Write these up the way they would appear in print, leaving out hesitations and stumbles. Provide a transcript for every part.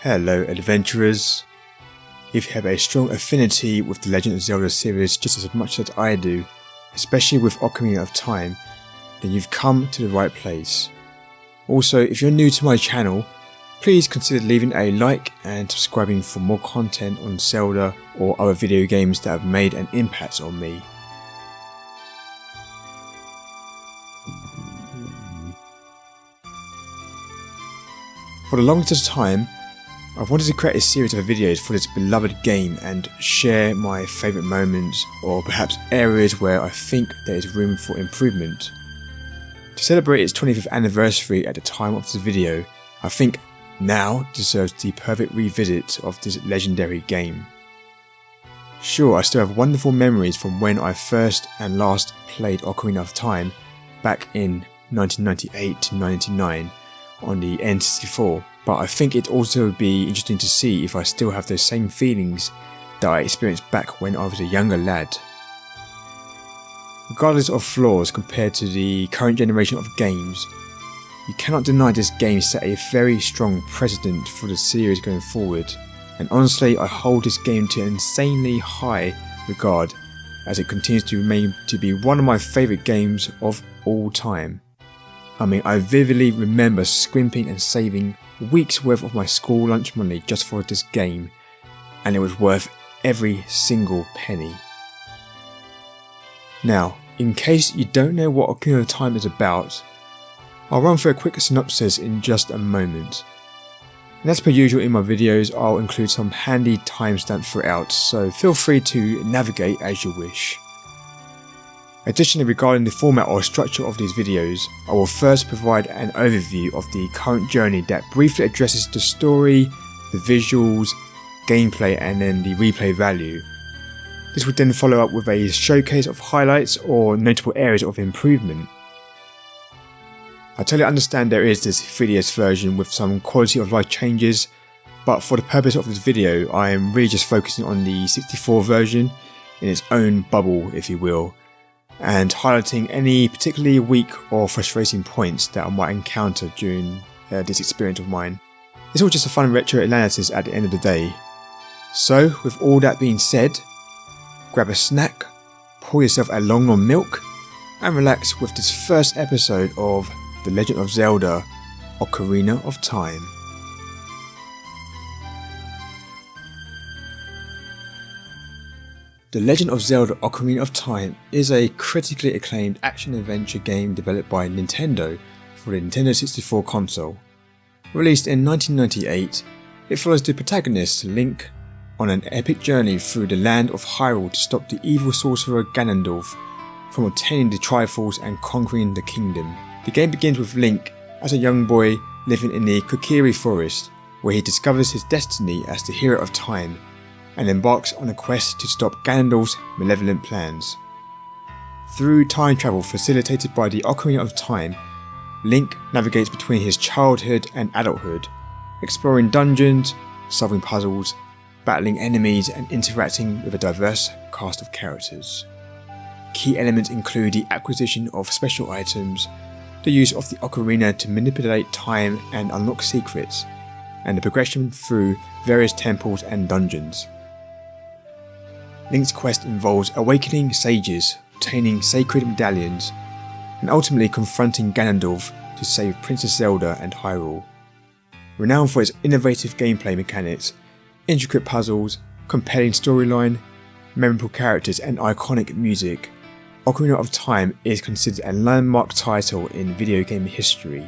Hello adventurers! If you have a strong affinity with the Legend of Zelda series just as much as I do, especially with Ocarina of Time, then you've come to the right place. Also, if you're new to my channel, please consider leaving a like and subscribing for more content on Zelda or other video games that have made an impact on me. For the longest time, I've wanted to create a series of videos for this beloved game and share my favourite moments or perhaps areas where I think there is room for improvement. To celebrate its 25th anniversary at the time of this video, I think now deserves the perfect revisit of this legendary game. Sure, I still have wonderful memories from when I first and last played Ocarina of Time back in 1998 to 99 on the N64. But I think it'd also be interesting to see if I still have those same feelings that I experienced back when I was a younger lad. Regardless of flaws compared to the current generation of games, you cannot deny this game set a very strong precedent for the series going forward, and honestly I hold this game to an insanely high regard as it continues to remain to be one of my favourite games of all time. I vividly remember scrimping and saving weeks worth of my school lunch money just for this game, and it was worth every single penny. Now, in case you don't know what Ocarina of Time is about, I'll run through a quick synopsis in just a moment. And as per usual in my videos, I'll include some handy timestamps throughout, so feel free to navigate as you wish. Additionally, regarding the format or structure of these videos, I will first provide an overview of the current journey that briefly addresses the story, the visuals, gameplay and then the replay value. This would then follow up with a showcase of highlights or notable areas of improvement. I totally understand there is this 3DS version with some quality of life changes, but for the purpose of this video I am really just focusing on the 64 version in its own bubble, if you will, and highlighting any particularly weak or frustrating points that I might encounter during this experience of mine. It's all just a fun retro analysis at the end of the day. So with all that being said, grab a snack, pour yourself a long milk and relax with this first episode of The Legend of Zelda Ocarina of Time. The Legend of Zelda Ocarina of Time is a critically acclaimed action-adventure game developed by Nintendo for the Nintendo 64 console. Released in 1998, it follows the protagonist, Link, on an epic journey through the land of Hyrule to stop the evil sorcerer Ganondorf from obtaining the Triforce and conquering the kingdom. The game begins with Link as a young boy living in the Kokiri forest, where he discovers his destiny as the hero of time and embarks on a quest to stop Ganondorf's malevolent plans. Through time travel facilitated by the Ocarina of Time, Link navigates between his childhood and adulthood, exploring dungeons, solving puzzles, battling enemies and interacting with a diverse cast of characters. Key elements include the acquisition of special items, the use of the ocarina to manipulate time and unlock secrets, and the progression through various temples and dungeons. Link's quest involves awakening sages, obtaining sacred medallions, and ultimately confronting Ganondorf to save Princess Zelda and Hyrule. Renowned for its innovative gameplay mechanics, intricate puzzles, compelling storyline, memorable characters and iconic music, Ocarina of Time is considered a landmark title in video game history.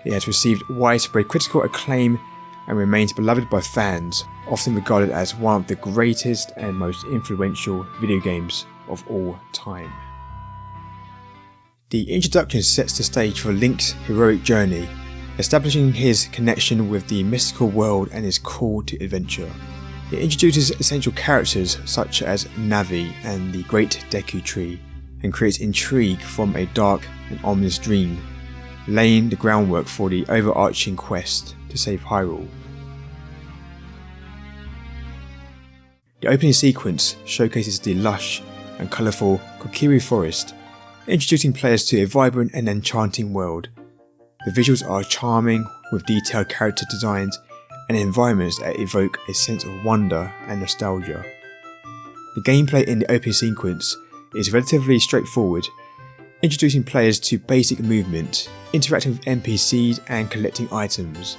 It has received widespread critical acclaim and remains beloved by fans, often regarded as one of the greatest and most influential video games of all time. The introduction sets the stage for Link's heroic journey, establishing his connection with the mystical world and his call to adventure. It introduces essential characters such as Navi and the Great Deku Tree, and creates intrigue from a dark and ominous dream, laying the groundwork for the overarching quest to save Hyrule. The opening sequence showcases the lush and colourful Kokiri forest, introducing players to a vibrant and enchanting world. The visuals are charming with detailed character designs and environments that evoke a sense of wonder and nostalgia. The gameplay in the opening sequence is relatively straightforward, introducing players to basic movement, interacting with NPCs and collecting items.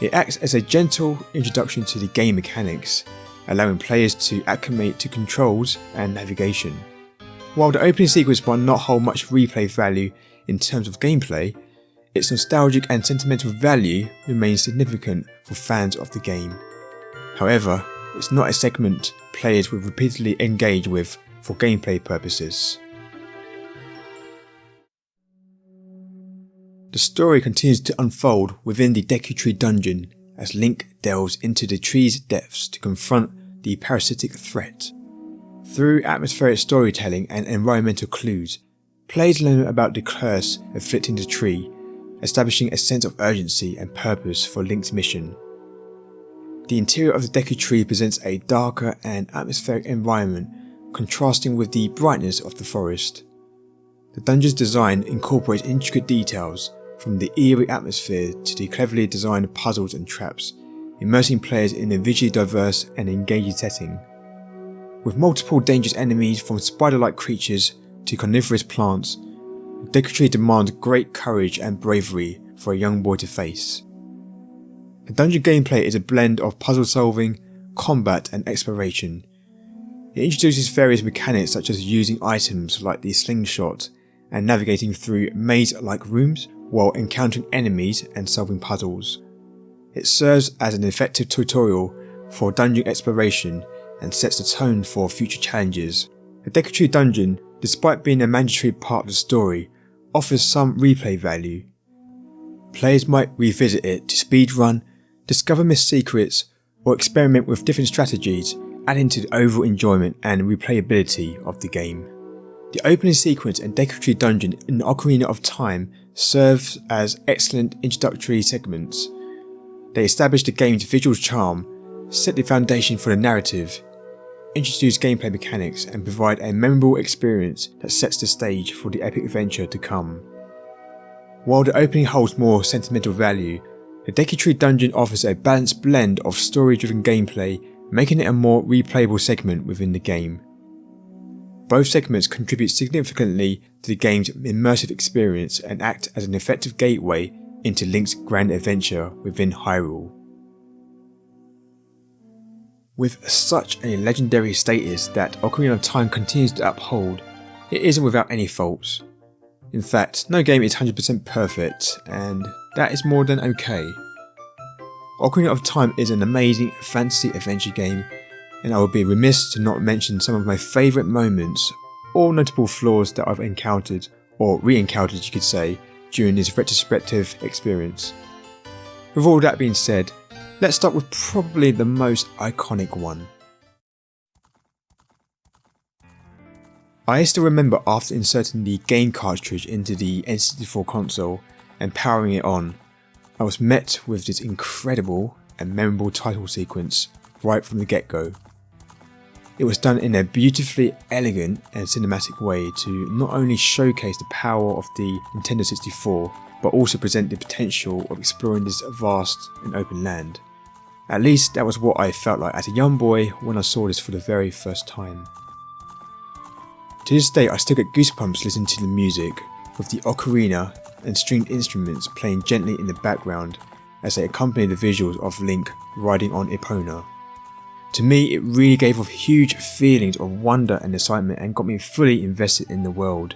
It acts as a gentle introduction to the game mechanics, allowing players to acclimate to controls and navigation. While the opening sequence might not hold much replay value in terms of gameplay, its nostalgic and sentimental value remains significant for fans of the game. However, it's not a segment players will repeatedly engage with for gameplay purposes. The story continues to unfold within the Deku Tree dungeon as Link delves into the tree's depths to confront the parasitic threat. Through atmospheric storytelling and environmental clues, players learn about the curse afflicting the tree, establishing a sense of urgency and purpose for Link's mission. The interior of the Deku Tree presents a darker and atmospheric environment, contrasting with the brightness of the forest. The dungeon's design incorporates intricate details, from the eerie atmosphere to the cleverly designed puzzles and traps, immersing players in a visually diverse and engaging setting. With multiple dangerous enemies from spider-like creatures to carnivorous plants, the Deku Tree demands great courage and bravery for a young boy to face. The dungeon gameplay is a blend of puzzle solving, combat and exploration. It introduces various mechanics such as using items like the slingshot and navigating through maze-like rooms while encountering enemies and solving puzzles. It serves as an effective tutorial for dungeon exploration and sets the tone for future challenges. The Deku Tree dungeon, despite being a mandatory part of the story, offers some replay value. Players might revisit it to speedrun, discover missed secrets, or experiment with different strategies, adding to the overall enjoyment and replayability of the game. The opening sequence and Deku Tree dungeon in Ocarina of Time serves as excellent introductory segments. They establish the game's visual charm, set the foundation for the narrative, introduce gameplay mechanics and provide a memorable experience that sets the stage for the epic adventure to come. While the opening holds more sentimental value, the Deku Tree dungeon offers a balanced blend of story-driven gameplay, making it a more replayable segment within the game. Both segments contribute significantly to the game's immersive experience and act as an effective gateway into Link's grand adventure within Hyrule. With such a legendary status that Ocarina of Time continues to uphold, it isn't without any faults. In fact, no game is 100% perfect, and that is more than okay. Ocarina of Time is an amazing fantasy adventure game, and I would be remiss to not mention some of my favourite moments or notable flaws that I've encountered, or re-encountered you could say, during this retrospective experience. With all that being said, let's start with probably the most iconic one. I still remember after inserting the game cartridge into the N64 console and powering it on, I was met with this incredible and memorable title sequence right from the get-go. It was done in a beautifully elegant and cinematic way to not only showcase the power of the Nintendo 64, but also present the potential of exploring this vast and open land. At least that was what I felt like as a young boy when I saw this for the very first time. To this day I still get goosebumps listening to the music, with the ocarina and stringed instruments playing gently in the background as they accompany the visuals of Link riding on Epona. To me, it really gave off huge feelings of wonder and excitement and got me fully invested in the world.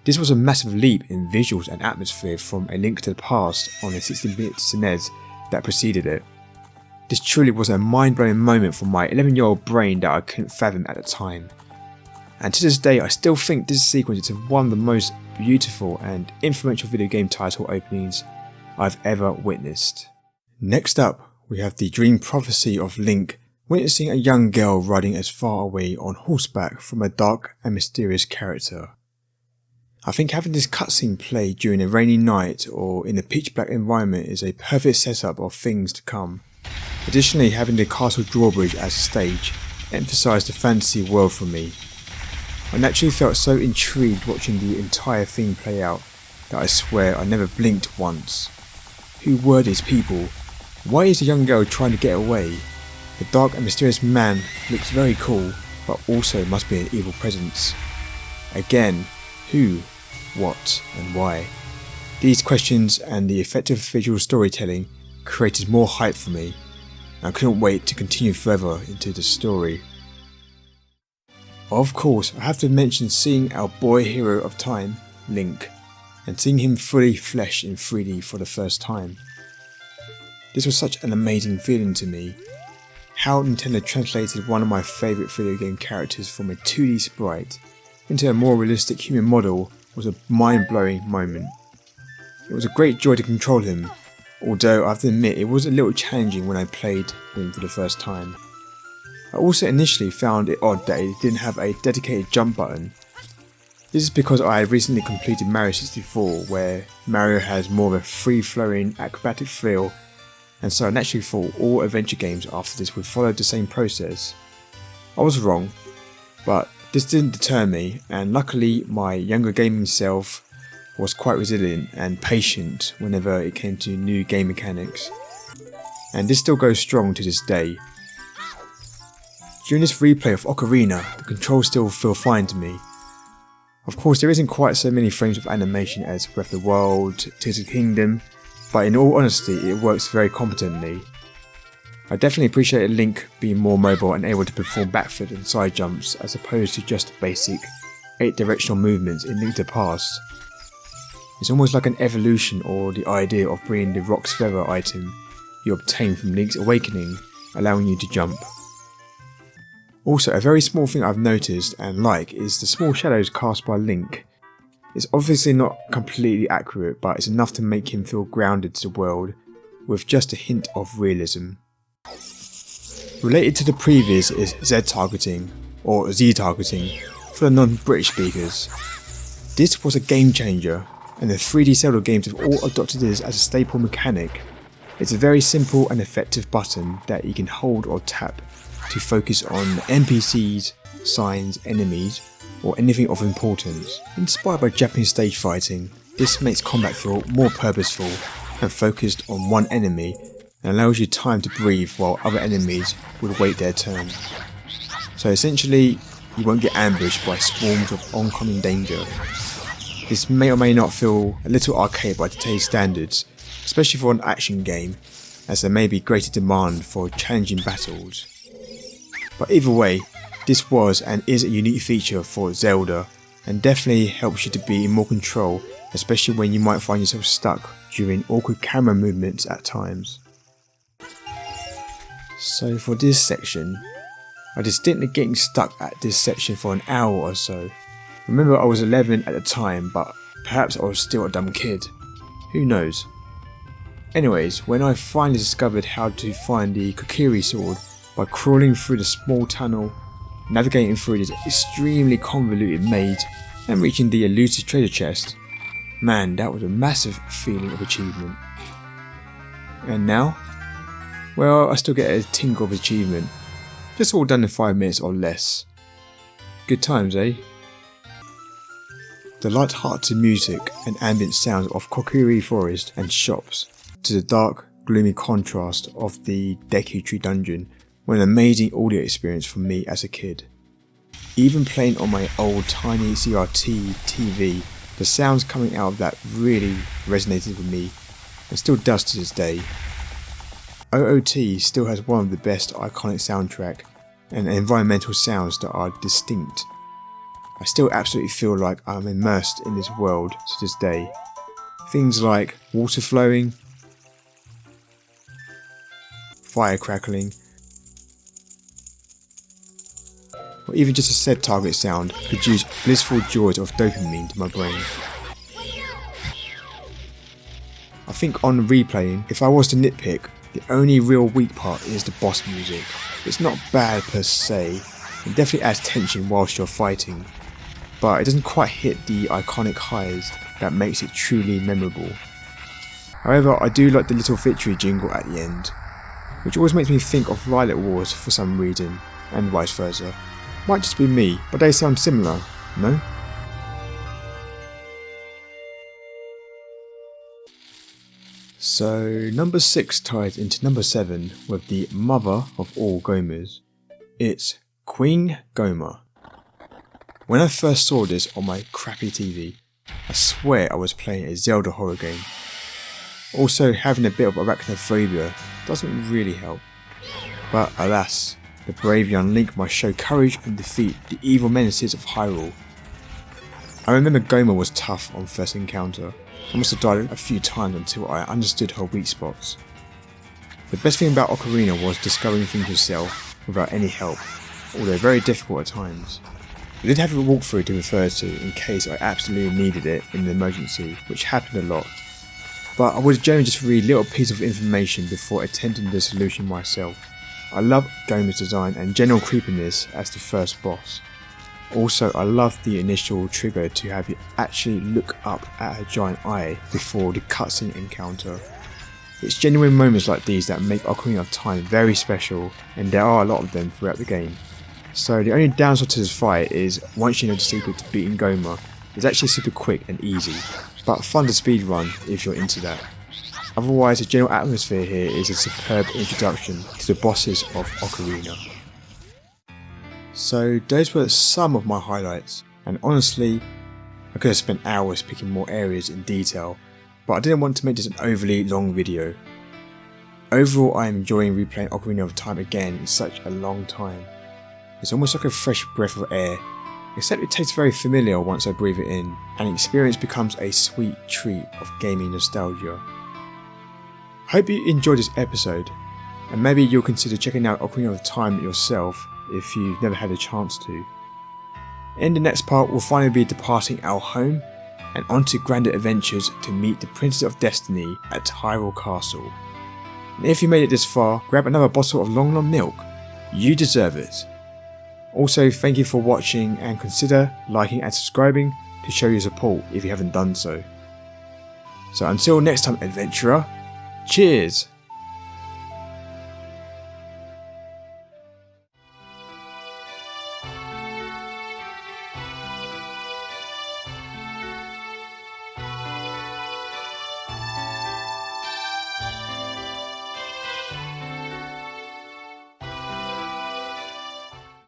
This was a massive leap in visuals and atmosphere from A Link to the Past on the 16-bit SNES that preceded it. This truly was a mind-blowing moment for my 11-year-old brain that I couldn't fathom at the time. And to this day, I still think this sequence is one of the most beautiful and influential video game title openings I've ever witnessed. Next up, we have the dream prophecy of Link witnessing a young girl riding as far away on horseback from a dark and mysterious character. I think having this cutscene play during a rainy night or in a pitch black environment is a perfect setup of things to come. Additionally, having the castle drawbridge as a stage emphasised the fantasy world for me. I naturally felt so intrigued watching the entire thing play out that I swear I never blinked once. Who were these people? Why is the young girl trying to get away? The dark and mysterious man looks very cool, but also must be an evil presence. Again, who, what, and why? These questions and the effective visual storytelling created more hype for me, and I couldn't wait to continue further into the story. Of course, I have to mention seeing our boy hero of time, Link, and seeing him fully fleshed in 3D for the first time. This was such an amazing feeling to me. How Nintendo translated one of my favourite video game characters from a 2D sprite into a more realistic human model was a mind-blowing moment. It was a great joy to control him, although I have to admit it was a little challenging when I played him for the first time. I also initially found it odd that it didn't have a dedicated jump button. This is because I had recently completed Mario 64, where Mario has more of a free-flowing acrobatic feel, and so I naturally thought all adventure games after this would follow the same process. I was wrong, but this didn't deter me, and luckily my younger gaming self was quite resilient and patient whenever it came to new game mechanics. And this still goes strong to this day. During this replay of Ocarina, the controls still feel fine to me. Of course there isn't quite so many frames of animation as Breath of the Wild, Tears of the Kingdom, but in all honesty it works very competently. I definitely appreciate Link being more mobile and able to perform backflips and side jumps as opposed to just basic 8-directional movements in Link to the Past. It's almost like an evolution or the idea of bringing the Rock's Feather item you obtain from Link's Awakening, allowing you to jump. Also, a very small thing I've noticed and like is the small shadows cast by Link. It's obviously not completely accurate, but it's enough to make him feel grounded to the world with just a hint of realism. Related to the previous is Z targeting, or Z targeting, for the non-British speakers. This was a game changer, and the 3D Zelda games have all adopted this as a staple mechanic. It's a very simple and effective button that you can hold or tap to focus on NPCs, signs, enemies, or anything of importance. Inspired by Japanese stage fighting, this makes combat feel more purposeful and focused on one enemy, and allows you time to breathe while other enemies would wait their turn. So essentially, you won't get ambushed by swarms of oncoming danger. This may or may not feel a little archaic by today's standards, especially for an action game, as there may be greater demand for challenging battles. But either way, this was and is a unique feature for Zelda, and definitely helps you to be in more control, especially when you might find yourself stuck during awkward camera movements at times. So for this section, I distinctly getting stuck at this section for an hour or so. Remember I was 11 at the time, but perhaps I was still a dumb kid. Who knows? Anyways, when I finally discovered how to find the Kokiri sword by crawling through the small tunnel, navigating through this extremely convoluted maze, and reaching the elusive treasure chest, man, that was a massive feeling of achievement. And now? Well, I still get a tingle of achievement, just all done in 5 minutes or less. Good times, eh? The light-hearted music and ambient sounds of Kokiri forest and shops, to the dark, gloomy contrast of the Deku tree dungeon, were an amazing audio experience for me as a kid. Even playing on my old tiny CRT TV, the sounds coming out of that really resonated with me, and still does to this day. OOT still has one of the best iconic soundtrack and environmental sounds that are distinct. I still absolutely feel like I'm immersed in this world to this day. Things like water flowing, fire crackling, or even just a said target sound produce blissful joys of dopamine to my brain. I think on replaying, if I was to nitpick, the only real weak part is the boss music. It's not bad per se, it definitely adds tension whilst you're fighting, but it doesn't quite hit the iconic highs that makes it truly memorable. However, I do like the little victory jingle at the end, which always makes me think of Lilac Wars for some reason, and vice versa. Might just be me, but they sound similar, no? So number 6 ties into number 7 with the mother of all Gomas. It's Queen Goma. When I first saw this on my crappy TV, I swear I was playing a Zelda horror game. Also, having a bit of arachnophobia doesn't really help. But alas, the brave young Link must show courage and defeat the evil menaces of Hyrule. I remember Goma was tough on first encounter. I must have died a few times until I understood her weak spots. The best thing about Ocarina was discovering things yourself without any help, although very difficult at times. I did have a walkthrough to refer to in case I absolutely needed it in an emergency, which happened a lot. But I would generally just read little pieces of information before attempting the solution myself. I love Goma's design and general creepiness as the first boss. Also, I love the initial trigger to have you actually look up at her giant eye before the cutscene encounter. It's genuine moments like these that make Ocarina of Time very special, and there are a lot of them throughout the game. So the only downside to this fight is, once you know the secret to beating Goma, it's actually super quick and easy, but fun to speedrun if you're into that. Otherwise, the general atmosphere here is a superb introduction to the bosses of Ocarina. So those were some of my highlights, and honestly, I could have spent hours picking more areas in detail, but I didn't want to make this an overly long video. Overall, I am enjoying replaying Ocarina of Time again in such a long time. It's almost like a fresh breath of air, except it tastes very familiar once I breathe it in, and the experience becomes a sweet treat of gaming nostalgia. Hope you enjoyed this episode, and maybe you'll consider checking out Ocarina of Time yourself if you've never had a chance to. In the next part, we'll finally be departing our home and onto grander adventures to meet the Princess of Destiny at Hyrule Castle. And if you made it this far, grab another bottle of Long Long Milk. You deserve it. Also, thank you for watching, and consider liking and subscribing to show your support if you haven't done so. So until next time, adventurer, cheers!